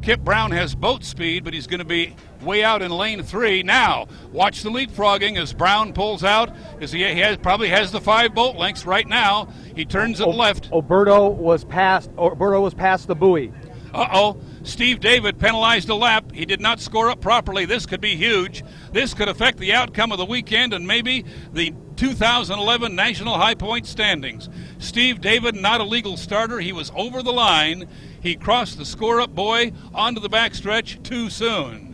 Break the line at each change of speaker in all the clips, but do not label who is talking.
Kip Brown has boat speed, but he's going to be way out in lane 3. Now, watch the leapfrogging as Brown pulls out, as he probably has the 5 boat lengths right now. He turns it left.
Oberto was past the buoy.
Uh-oh. Steve David penalized a lap. He did not score up properly. This could be huge. This could affect the outcome of the weekend and maybe the 2011 National High Point standings. Steve David, not a legal starter. He was over the line. He crossed the score-up buoy onto the backstretch too soon.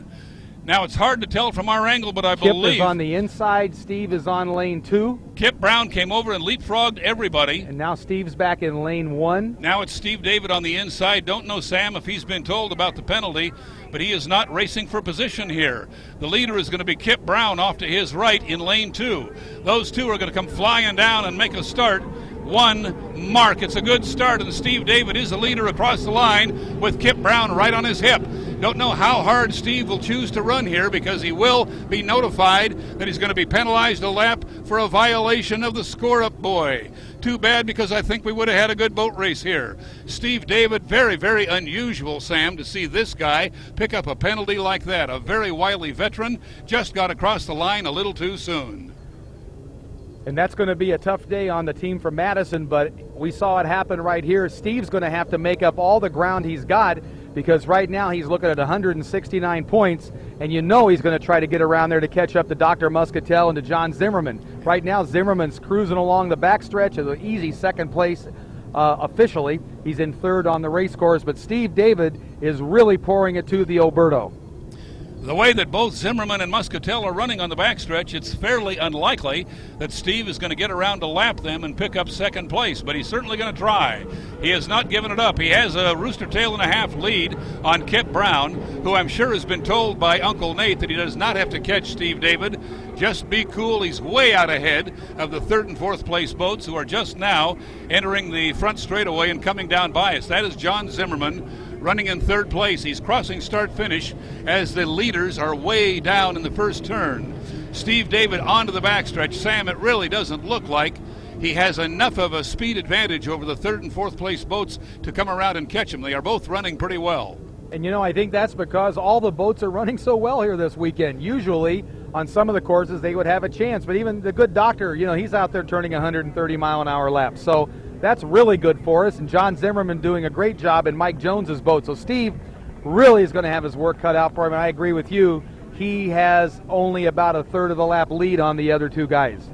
Now, it's hard to tell from our angle, but I believe
Kip is on the inside. Steve is on lane 2.
Kip Brown came over and leapfrogged everybody.
And now Steve's back in lane 1.
Now it's Steve David on the inside. Don't know, Sam, if he's been told about the penalty, but he is not racing for position here. The leader is going to be Kip Brown off to his right in lane 2. Those two are going to come flying down and make a start. 1 mark. It's a good start, and Steve David is the leader across the line with Kip Brown right on his hip. Don't know how hard Steve will choose to run here because he will be notified that he's going to be penalized a lap for a violation of the score-up buoy. Too bad, because I think we would have had a good boat race here. Steve David, very, very unusual, Sam, to see this guy pick up a penalty like that. A very wily veteran just got across the line a little too soon.
And that's going to be a tough day on the team from Madison, but we saw it happen right here. Steve's going to have to make up all the ground he's got, because right now he's looking at 169 points, and you know he's going to try to get around there to catch up to Dr. Muscatel and to John Zimmerman. Right now Zimmerman's cruising along the backstretch of an easy second place officially. He's in 3rd on the race course, but Steve David is really pouring it to the Oberto.
The way that both Zimmerman and Muscatel are running on the backstretch, it's fairly unlikely that Steve is going to get around to lap them and pick up 2nd place, but he's certainly going to try. He has not given it up. He has a rooster tail and a half lead on Kip Brown, who I'm sure has been told by Uncle Nate that he does not have to catch Steve David. Just be cool. He's way out ahead of the 3rd and 4th place boats, who are just now entering the front straightaway and coming down by us. That is John Zimmerman running in 3rd place. He's crossing start-finish as the leaders are way down in the first turn. Steve David onto the backstretch. Sam, it really doesn't look like he has enough of a speed advantage over the 3rd and 4th place boats to come around and catch him. They are both running pretty well.
And you know, I think that's because all the boats are running so well here this weekend. Usually on some of the courses they would have a chance, but even the good doctor, you know, he's out there turning 130-mile-an-hour laps. So that's really good for us, and John Zimmerman doing a great job in Mike Jones's boat. So Steve really is going to have his work cut out for him, and I agree with you. He has only about a 1/3 of the lap lead on the other 2 guys.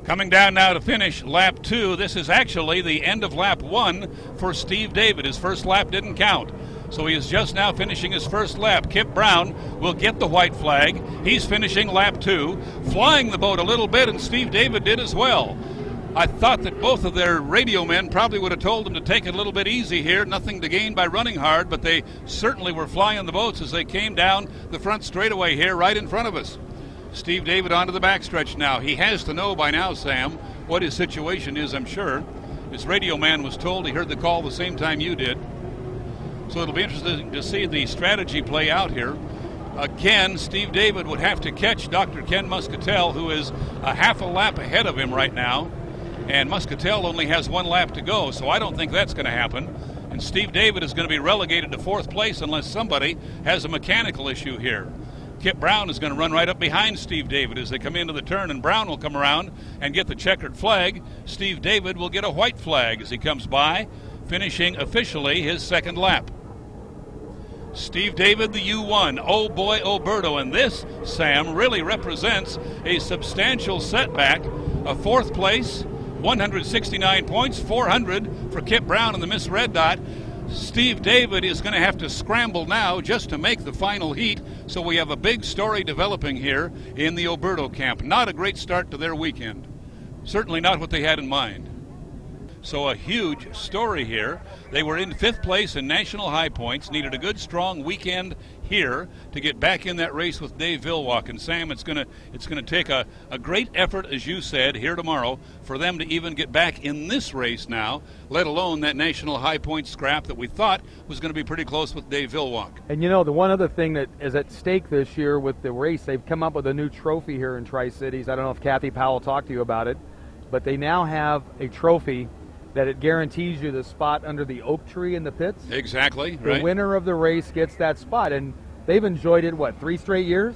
Coming down now to finish lap 2. This is actually the end of lap 1 for Steve David. His first lap didn't count, so he is just now finishing his first lap. Kip Brown will get the white flag. He's finishing lap 2, flying the boat a little bit, and Steve David did as well. I thought that both of their radio men probably would have told them to take it a little bit easy here, nothing to gain by running hard, but they certainly were flying the boats as they came down the front straightaway here right in front of us. Steve David onto the backstretch now. He has to know by now, Sam, what his situation is, I'm sure. His radio man was told. He heard the call the same time you did. So it'll be interesting to see the strategy play out here. Again, Steve David would have to catch Dr. Ken Muscatel, who is a half a lap ahead of him right now. And Muscatel only has 1 lap to go, so I don't think that's going to happen. And Steve David is going to be relegated to 4th place unless somebody has a mechanical issue here. Kip Brown is going to run right up behind Steve David as they come into the turn, and Brown will come around and get the checkered flag. Steve David will get a white flag as he comes by, finishing officially his 2nd lap. Steve David, the U1. Oh boy, Oberto. And this, Sam, really represents a substantial setback. A 4th place, 169 points, 400 for Kip Brown in the Miss Red Dot. Steve David is going to have to scramble now just to make the final heat, so we have a big story developing here in the Oberto camp. Not a great start to their weekend. Certainly not what they had in mind. So a huge story here. They were in 5th place in national high points, needed a good strong weekend here to get back in that race with Dave Villwalk. And Sam, it's going to take a great effort, as you said, here tomorrow for them to even get back in this race now, let alone that national high point scrap that we thought was going to be pretty close with Dave Villwalk.
And you know, the one other thing that is at stake this year with the race, they've come up with a new trophy here in Tri-Cities. I don't know if Kathy Powell talked to you about it, but they now have a trophy that it guarantees you the spot under the oak tree in the pits.
Exactly.
The
right.
winner of the race gets that spot, and they've enjoyed it, what, 3 straight years?